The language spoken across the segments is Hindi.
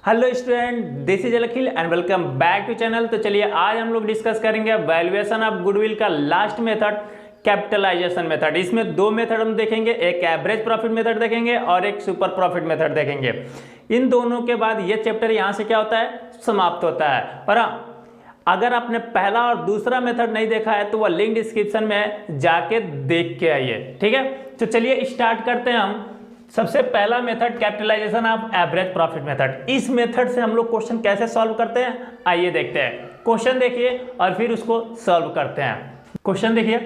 Hello student, this is Akhil and welcome back to channel. तो चलिए आज हम लोग डिस्कस करेंगे वैल्यूएशन ऑफ गुडविल का लास्ट मेथड, कैपिटलाइजेशन मेथड। इसमें दो मेथड हम देखेंगे, एक एवरेज प्रॉफिट मेथड देखेंगे और एक सुपर प्रॉफिट मेथड देखेंगे। इन दोनों के बाद ये चैप्टर यहाँ से क्या होता है, समाप्त होता है। और अगर आपने पहला और दूसरा मेथड नहीं देखा है तो वह लिंक डिस्क्रिप्शन में जाके देख के आइए, ठीक है। तो चलिए स्टार्ट करते हैं हम। सबसे पहला method capitalisation of average profit method. इस मेथड से हम लोग क्वेश्चन कैसे सॉल्व करते हैं, आइए देखते हैं। क्वेश्चन देखिए और फिर उसको सॉल्व करते हैं। क्वेश्चन देखिए,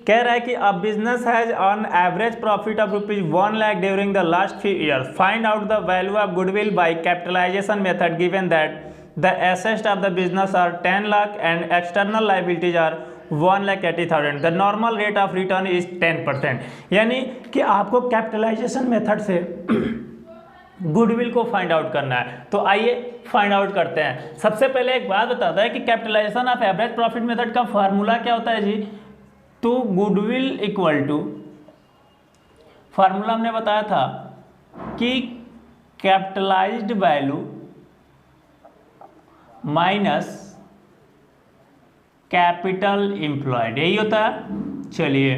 कह रहा है कि a business has on average profit of ₹1 lakh during the last few years. Find out the value of goodwill by capitalization method given that the assets of the business are 10 lakh and external liabilities are 1,80,000. The normal rate of return is 10%. यानी कि आपको कैपिटलाइजेशन मेथड से गुडविल को फाइंड आउट करना है। तो आइए फाइंड आउट करते हैं। सबसे पहले एक बात बताता है कि capitalization of average profit method का फार्मूला क्या होता है जी। तो गुडविल इक्वल टू, फार्मूला हमने बताया था कि capitalised value minus capital employed, यही होता है। चलिए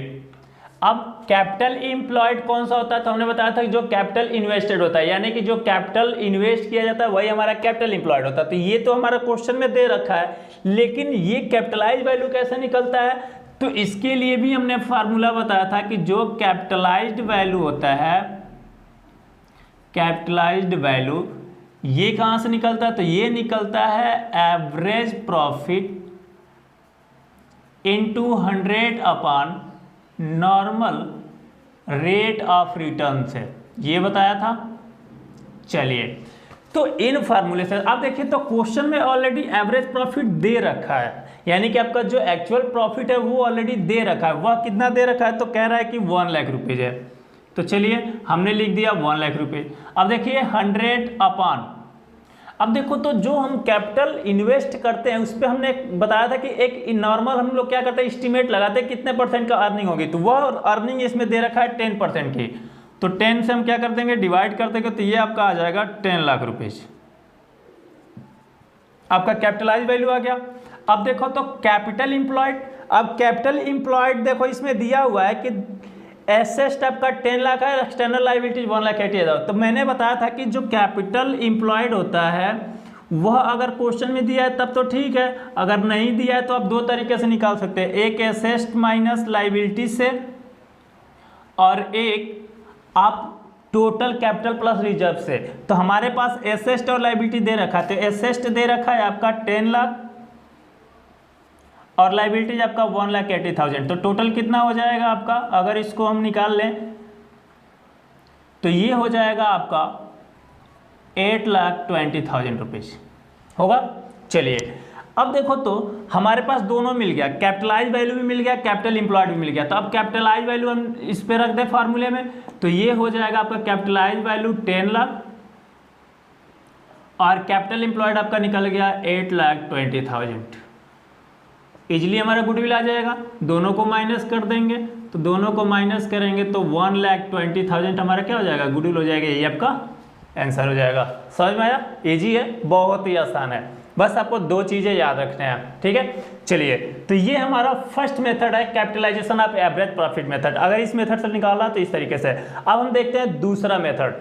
अब कैपिटल एम्प्लॉयड कौन सा होता है, तो हमने बताया था कि जो कैपिटल इन्वेस्टेड होता है, यानी कि जो कैपिटल इन्वेस्ट किया जाता है वही हमारा कैपिटल एम्प्लॉयड होता है। तो ये तो हमारा क्वेश्चन में दे रखा है, लेकिन ये कैपिटलाइज वैल्यू कैसे निकलता है, तो इसके लिए भी हमने फार्मूला बताया था कि जो कैपिटलाइज्ड वैल्यू होता है, कैपिटलाइज्ड वैल्यू ये कहां से निकलता है, तो ये निकलता है average profit into 100 upon normal rate of return से, ये बताया था। चलिए तो इन फार्मूले से आप देखिए तो क्वेश्चन में ऑलरेडी एवरेज प्रॉफिट दे रखा है, यानी कि आपका जो एक्चुअल प्रॉफिट है वो ऑलरेडी दे रखा है। वह कितना दे रखा है, तो कह रहा है कि 1 लाख रुपीज है। तो चलिए हमने लिख दिया 1 लाख रुपए। अब देखिए 100 अपॉन, अब देखो तो जो हम कैपिटल इन्वेस्ट करते हैं उस पर हमने बताया था कि एक नॉर्मल हम लोग क्या करते हैं, एस्टीमेट लगाते हैं कितने परसेंट का अर्निंग होगी। तो वह अर्निंग इसमें दे रखा है 10% की। तो 10 से हम क्या कर देंगे, डिवाइड कर देंगे, तो ये आपका आ जाएगा 10 लाख रुपीज। आपका कैपिटलाइज वैल्यू आ गया। अब देखो तो कैपिटल इंप्लॉयड, अब कैपिटल इंप्लॉयड देखो इसमें दिया हुआ है कि एसेट आपका 10 लाख है, एक्सटर्नल लायबिलिटीज 1,80,000। तो मैंने बताया था कि जो कैपिटल इंप्लॉयड होता है वह अगर क्वेश्चन में दिया है तब तो ठीक है, अगर नहीं दिया है तो आप दो तरीके से निकाल सकते हैं, एक एसेट माइनस लायबिलिटी से और एक आप टोटल कैपिटल प्लस रिजर्व से। तो हमारे पास एसेट और लायबिलिटी दे रखा है, तो एसेट दे रखा है आपका 10 लाख और लायबिलिटीज आपका 1,80,000। तो टोटल कितना हो जाएगा आपका, अगर इसको हम निकाल लें तो ये हो जाएगा आपका 8,20,000 रुपीज होगा। चलिए अब देखो तो हमारे पास दोनों मिल गया, कैपिटलाइज वैल्यू भी मिल गया, कैपिटल एम्प्लॉयड भी मिल गया। तो अब कैपिटलाइज वैल्यू हम इस पे रख दें फार्मूले में, तो ये हो जाएगा आपका कैपिटलाइज वैल्यू 10 लाख और कैपिटल एम्प्लॉयड आपका निकल गया 8,20,000। इजिली हमारा गुडविल आ जाएगा। दोनों को माइनस कर देंगे, तो दोनों को माइनस करेंगे तो 1,20,000 हमारा क्या हो जाएगा, गुडविल हो जाएगा। ये आपका आंसर हो जाएगा। समझ में आया, इजी है, बहुत ही आसान है, बस आपको दो चीजें याद रखने हैं, ठीक है। चलिए तो ये हमारा फर्स्ट मेथड है, capitalization of average profit method. अगर इस मेथड से निकाला तो इस तरीके से। अब हम देखते हैं दूसरा मेथड,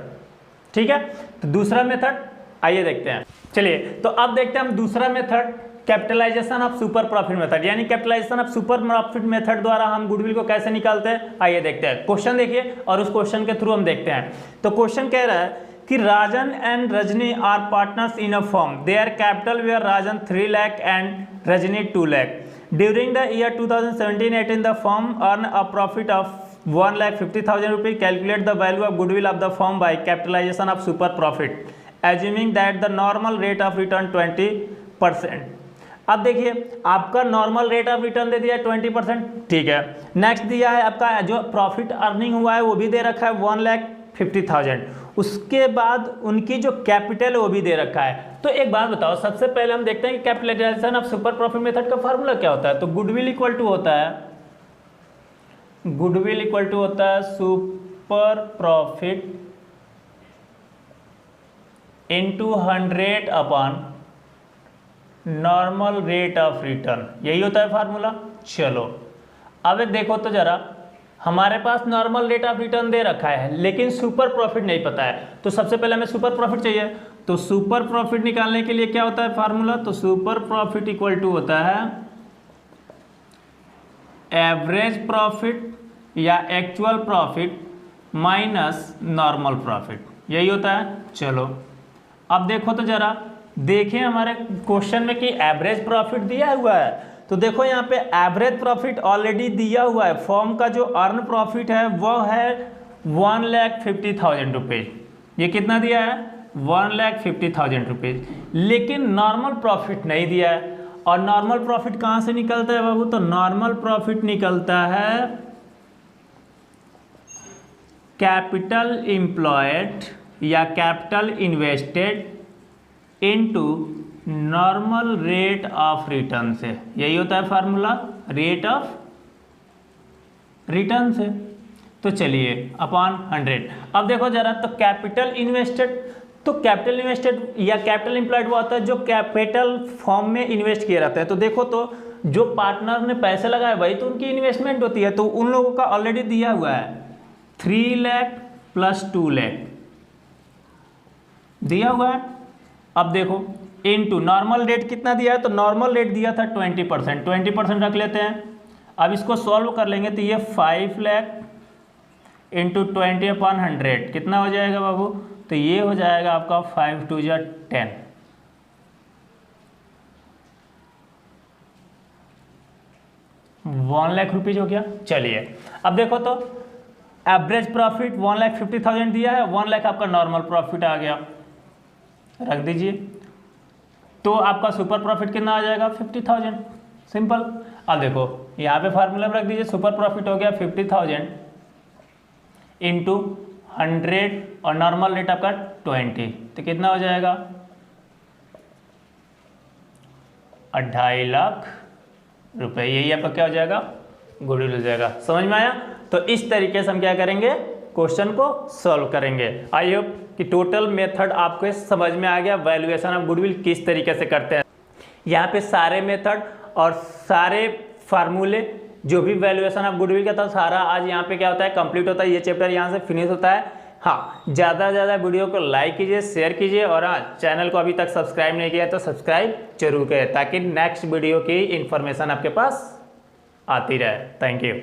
ठीक है। तो दूसरा मेथड आइए देखते हैं। चलिए तो अब देखते हैं हम दूसरा method, capitalisation of super profit method, यानी capitalisation of super profit method द्वारा हम गुडविल को कैसे निकालते हैं, आइए देखते हैं। क्वेश्चन देखिए और उस क्वेश्चन के थ्रू हम देखते हैं। तो क्वेश्चन कह रहा है कि Rajan and Rajni are partners in a firm, their capital were Rajan 3 lakh and Rajni 2 lakh. During the year 2017-18 the firm earn a profit of 1,50,000 rupees. Calculate the value of goodwill of the firm by capitalisation of super profit assuming that the normal rate of return 20%। अब देखिए आपका नॉर्मल रेट ऑफ रिटर्न दे दिया है 20%, ठीक है। नेक्स्ट दिया है आपका जो प्रॉफिट अर्निंग हुआ है वो भी दे रखा है 1,50,000। उसके बाद उनकी जो कैपिटल है वो भी दे रखा है। तो एक बात बताओ, सबसे पहले हम देखते हैं कि capitalization of super profit method का फार्मूला क्या होता है। तो गुडविल इक्वल टू होता है, गुडविल इक्वल टू होता है super profit into 100 upon normal rate of return, यही होता है फार्मूला। चलो अब एक देखो तो जरा, हमारे पास नॉर्मल रेट ऑफ रिटर्न दे रखा है लेकिन सुपर प्रॉफिट नहीं पता है, तो सबसे पहले हमें सुपर प्रॉफिट चाहिए। तो सुपर प्रॉफिट निकालने के लिए क्या होता है फार्मूला, तो सुपर प्रॉफिट इक्वल टू होता है एवरेज प्रॉफिट या actual profit minus normal profit, यही होता है। चलो अब देखो तो जरा, देखें हमारे क्वेश्चन में कि एवरेज प्रॉफिट दिया हुआ है, तो देखो यहाँ पे एवरेज प्रॉफिट ऑलरेडी दिया हुआ है। फर्म का जो अर्न प्रॉफिट है वो है 1,50,000 रुपीज़, ये कितना दिया है 1,50,000 रुपीज़, लेकिन नॉर्मल प्रॉफिट नहीं दिया है। और नॉर्मल प्रॉफिट कहाँ से निकलता है बाबू, तो नॉर्मल प्रॉफिट निकलता है कैपिटल एम्प्लॉयड या capital invested into normal rate of return से, यही होता है फार्मूला रेट ऑफ रिटर्न से। तो चलिए अपॉन 100। अब देखो जरा, तो कैपिटल इन्वेस्टेड, तो कैपिटल इन्वेस्टेड या कैपिटल एम्प्लॉयड वो होता है जो कैपिटल फॉर्म में इन्वेस्ट किया रहता है। तो देखो तो जो पार्टनर ने पैसे लगाए वही तो उनकी इन्वेस्टमेंट होती है, तो उन लोगों का ऑलरेडी दिया हुआ है 3 लाख प्लस 2 लाख दिया हुआ है। अब देखो इनटू नॉर्मल रेट कितना दिया है, तो नॉर्मल रेट दिया था 20%, 20% रख लेते हैं। अब इसको सॉल्व कर लेंगे तो ये 5 लाख इंटू 20/100 कितना हो जाएगा बाबू, तो ये हो जाएगा आपका 5 2 जा 10, ₹1,00,000 हो गया। चलिए अब देखो तो एवरेज प्रॉफिट 1,50,000 दिया है, 1 लाख आपका नॉर्मल प्रॉफिट आ गया, रख दीजिए। तो आपका सुपर प्रॉफिट कितना आ जाएगा 50,000, सिंपल। अब देखो यहाँ पे फार्मूला में रख दीजिए, सुपर प्रॉफिट हो गया 50,000 इंटू 100 और नॉर्मल रेट आपका 20, तो कितना हो जाएगा 2.5 लाख रुपए, यही आपका क्या हो जाएगा गुडविल हो जाएगा। समझ में आया। तो इस तरीके से हम क्या करेंगे, क्वेश्चन को सॉल्व करेंगे। आई होप कि टोटल मेथड आपको समझ में आ गया, वैल्यूएशन ऑफ गुडविल किस तरीके से करते हैं। यहाँ पे सारे मेथड और सारे फार्मूले जो भी वैल्यूएशन ऑफ गुडविल का था सारा आज यहाँ पे क्या होता है कंप्लीट होता है, ये चैप्टर यहाँ से फिनिश होता है। हाँ, ज़्यादा से ज़्यादा वीडियो को लाइक कीजिए, शेयर कीजिए, और हाँ चैनल को अभी तक सब्सक्राइब नहीं किया तो सब्सक्राइब जरूर करें ताकि नेक्स्ट वीडियो की इन्फॉर्मेशन आपके पास आती रहे। Thank you.